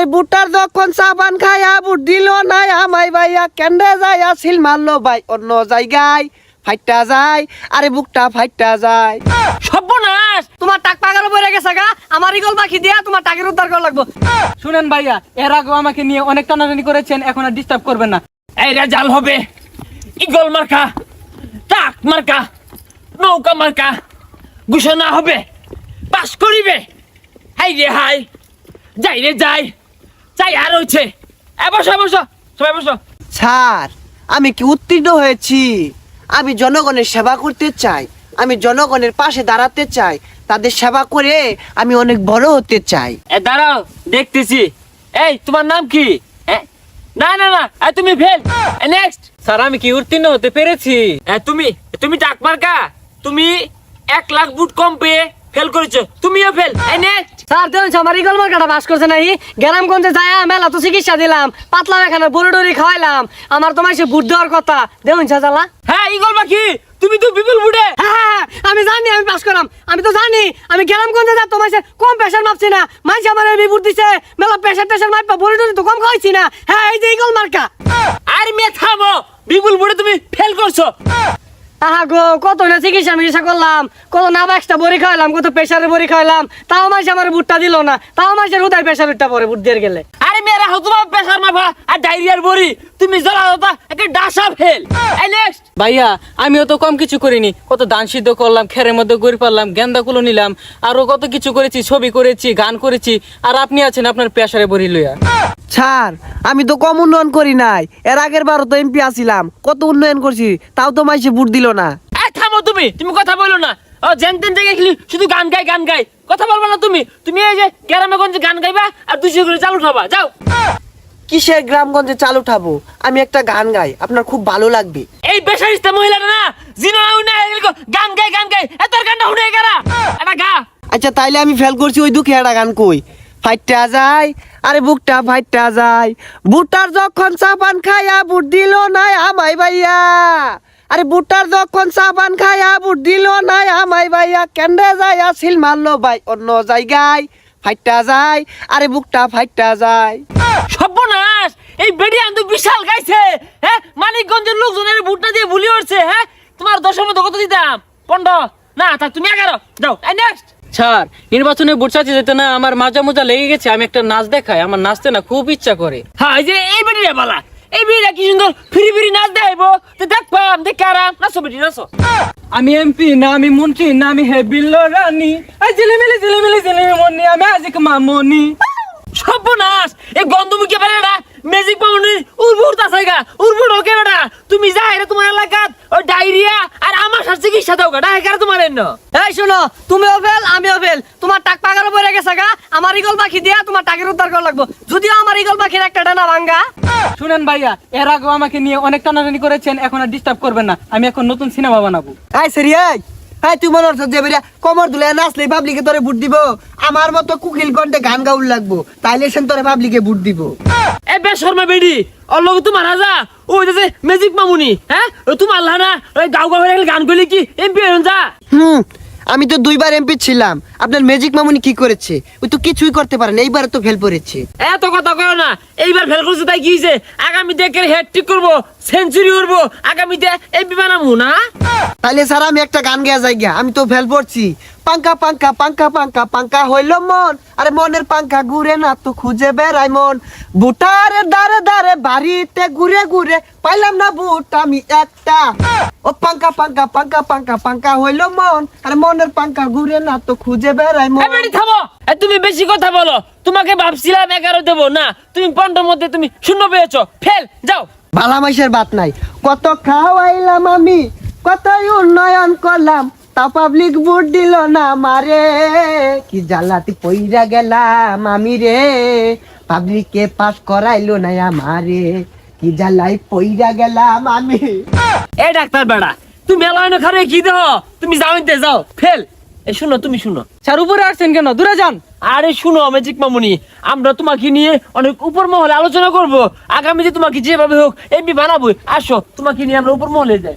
আরে বুটার যখন সাবান খায়া বুট দিল নাই আমায় ভাইয়া কেন্দ্রে যাইয়া সিল মারলো ভাই অন্য জায়গায় ফাইটা যায় আরে বুকটা ফাইটা যায়। সর্বনাশ, তোমার টাক পাগারও পড়ে গেছে গা, আমার ইগল পাখি দিয়া তোমার টাকের উদ্ধার করা লাগবো। শুনেন ভাইয়া, এর আগেও আমাকে নিয়ে অনেক টানাটানি করেছেন, এখন আর ডিস্টার্ব করবেন না। এই রেজাল হবে ইগল মার্কা, টাক মার্কা, নৌকা মার্কা, ঘোষণা হবে, পাস করিবে। হাই রে হাই, যাই রে যাই, চাই আর হইছে। বসো বসো, সবাই বসো। স্যার আমি কি উত্তীর্ণ হয়েছি? আমি জনগণের সেবা করতে চাই, আমি জনগণের পাশে দাঁড়াতে চাই, তাদের সেবা করে আমি অনেক বড় হতে চাই। দাঁড়াও দেখতেছি। এই তোমার নাম কি? না না না, তুমি ফেল। নেক্সট। স্যার আমি কি উত্তীর্ণ হতে পেরেছি? তুমি তুমি টাক মার্কা, তুমি 1 লাখ বুট কম পেয়ে ফেল করেছো, তুমিও ফেল। নেক্সট। স্যার দেখুন আমার ইগল মার্কাটা বাস করছে নাই, গ্রামগঞ্জে যায় মেলা তো চিকিৎসা দিলাম, পাতলা এখানে বড় ডরি খাওয়াইলাম, আমার তোমার সে বুট দেওয়ার কথা দেখুন চালা। হ্যাঁ ইগল পাখি, তুমি তো বিপুল বুটে। হ্যাঁ আমি জানি আমি পাস করাম, আমি তো জানি আমি গ্রামগঞ্জে যা তোমার কম প্রেশার মাপছি না, মাইছে আমার বুট দিছে মেলা প্রেশার টেশার মাপা বড় ডরি তো কম খাওয়াইছি না। হ্যাঁ এই যে ইগল মার্কা। আর মে থামো, বিপুল বুটে তুমি ফেল করছো। আহা গো, কত না চিকিৎসা করলাম, কত না এক্সট্রা বড়ি খাওয়ালাম, কত প্রেশারের বড়ি খাওয়ালাম, তাও মাইছে আমার বুটটা দিল না, তাও মাইছে হৃদয় প্রেশার উঠটা পরে বুট দিয়ে গেলে। আরে মেয়েরা হতো তোমার প্রেশার মাপা আর ডায়রিয়ার বড়ি, তুমি জ্বলা হতা একটা ডাসা ফেল। নেক্সট। ভাইয়া আমিও তো কম কিছু করিনি, কত দান সিদ্ধ করলাম, খেরের মধ্যে গড়ি পারলাম, গেন্দা কুলো নিলাম, আরো কত কিছু করেছি, ছবি করেছি, গান করেছি, আর আপনি আছেন আপনার প্রেশারে বড়ি লইয়া। স্যার আমি তো কম উন্নয়ন করি নাই, এর আগের বারও তো এমপি আসিলাম, কত উন্নয়ন করছি, তাও তো মাইসে বুট দিল না। থামো, তুমি কথা বলো না। জেনতেন থেকে শুধু গান গাই, কথা বলবো না তুমি। তুমি এই যে গ্রামে গঞ্জে গান গাইবা আর 200 করে চালু খাবা, যাও। কিসের গ্রামগঞ্জে চালু উঠাবো? আমি একটা গান গাই, আপনার খুব ভালো লাগবে। এই বেসারিস্তা মহিলাটা না জিনো না গান গাই তোর গানটা শুনে গেরা এটা গা। আচ্ছা তাইলে আমি ফেল করছি, ওই দুঃখে একটা গান কই। ফাইটা যায় আরে বুকটা ফাইটা যায়, বুটার যখন সাবান খায়া বুট দিল নাই আমায় ভাইয়া, আরে বুটার যখন সাবান খায়া বুট দিল নাই আমায় ভাইয়া কেন্দ্রে যাইয়া সিল মারলো ভাই অন্য জায়গায় ফাইটা যায় আরে বুকটা ফাইটা যায়। সর্বনাশ, এই বেডিয়ান তো বিশাল গাইছে। হ্যাঁ মানিকগঞ্জের লোকজনের বুটটা দিয়ে ভুলি উঠছে। হ্যাঁ তোমার 10-এর মধ্যে কত দিতাম? 15 না থাক, তুমি 11 যাও। নেক্সট। স্যার নির্বাচনে ভোট চাইতে যেতে না আমার মাজা মোজা লেগে গেছে, আমি একটা নাচ দেখাই, আমার নাচতে না খুব ইচ্ছা করে। হ্যাঁ এই যে এই বেডিয়া বালা, এই বেডিয়া কি সুন্দর ফিরি নাচ দেখাইবো, তো দেখবাম দেখে আরাম। নাচো বেডি নাচো। আমি এমপি না আমি মন্ত্রী না আমি হেবিল রানী, জিলিমিলি মনি আমি আজিক মামনি। সর্বনাশ, এই গন্ধমুখী বেড়াটা ম্যাজিক পাউনি উর্বর তাসাইগা উর্বর ওকে বেড়া। তুমি যাই রে তোমার এলাকাত ওই ডায়রিয়া আর আমার সাথে চিকিৎসা দাও গা, ডায়রিয়া তোমার এন্ন। এই শোনো, তুমিও ফেল আমিও ফেল, তোমার টাক পাগারও পড়ে গেছে গা, আমার ইগল পাখি দিয়া তোমার টাকের উদ্ধার করা লাগবো, যদিও আমার ইগল পাখির একটা ডানা ভাঙ্গা। শুনেন ভাইয়া, এর আগেও আমাকে নিয়ে অনেক টানাটানি করেছেন, এখন আর ডিস্টার্ব করবেন না, আমি এখন নতুন সিনেমা বানাবো। এই সেরি এই তুই মনে হচ্ছে যে বেরিয়া কমর দুলে নাচলে পাবলিকে তোরে ভোট দিব? আমার মতো কুকিল কণ্ঠে গান গাউল লাগবো, তাইলে সেন তোরে পাবলিকে ভোট দিব। এ বে শর্মা বেডি অল্লগ তোমার রাজা ওই যে ম্যাজিক মামুনি। হ্যাঁ ওই তোমার লানা ওই গাও গান গলি কি এমপি হন যা। আমি তো 2বার এমপি ছিলাম, আপনার ম্যাজিক মামুনি কি করেছে? ওই তো কিছুই করতে পারেন, এইবার তো ফেল করেছে। এত কথা কয় না, এইবার ফেল করছে তাই কি হইছে? আগামীতে একের হ্যাটট্রিক করবো, সেঞ্চুরি করবো, আগামীতে এমপি বানাবো না। তাইলে স্যার আমি একটা গান গেয়া যাই গিয়া, আমি তো ফেল পড়ছি। পাঙ্কা পাঙ্কা পাঙ্কা পাঙ্কা পাঙ্কা হইল মন, আরে মনের পাঙ্কা ঘুরে না তো খুঁজে বেড়াই মন, বুটারে দারে দারে বাড়িতে ঘুরে ঘুরে পাইলাম না বুট আমি একটা। ও পাঙ্কা পাঙ্কা পাঙ্কা পাঙ্কা পাঙ্কা হইল মন, আরে মনের পাঙ্কা ঘুরে না তো খুঁজে বেড়াই মন। বেডি থামো, তুমি বেশি কথা বলো। তোমাকে ভাবছিলাম 11 দেবো না, তুমি 15 মধ্যে তুমি 0 পেয়েছো, ফেল যাও। ভালা মাইসের বাত নাই, কত খাওয়াইলাম আমি, কতই উন্নয়ন করলাম, তা পাবলিক ভোট দিল না মারে, কি জ্বালাতি পইরা গেলাম আমি রে, পাবলিকে পাস করাইলো না আমারে, কি জ্বালাই পইরা গেলাম আমি। এ ডাক্তার বেড়া, তুমি এলাইন খারে কি দেহ, তুমি যাওইতে যাও, ফেল। এই শুনো, তুমি শুনো। স্যার উপরে আসছেন কেন, দূরে যান। আরে শুনো ম্যাজিক মামুনি, আমরা তোমাকে নিয়ে অনেক উপর মহলে আলোচনা করব, আগামীতে তোমাকে যেভাবে হোক এমপি বানাবো। আসো তোমাকে নিয়ে আমরা উপর মহলে যাই।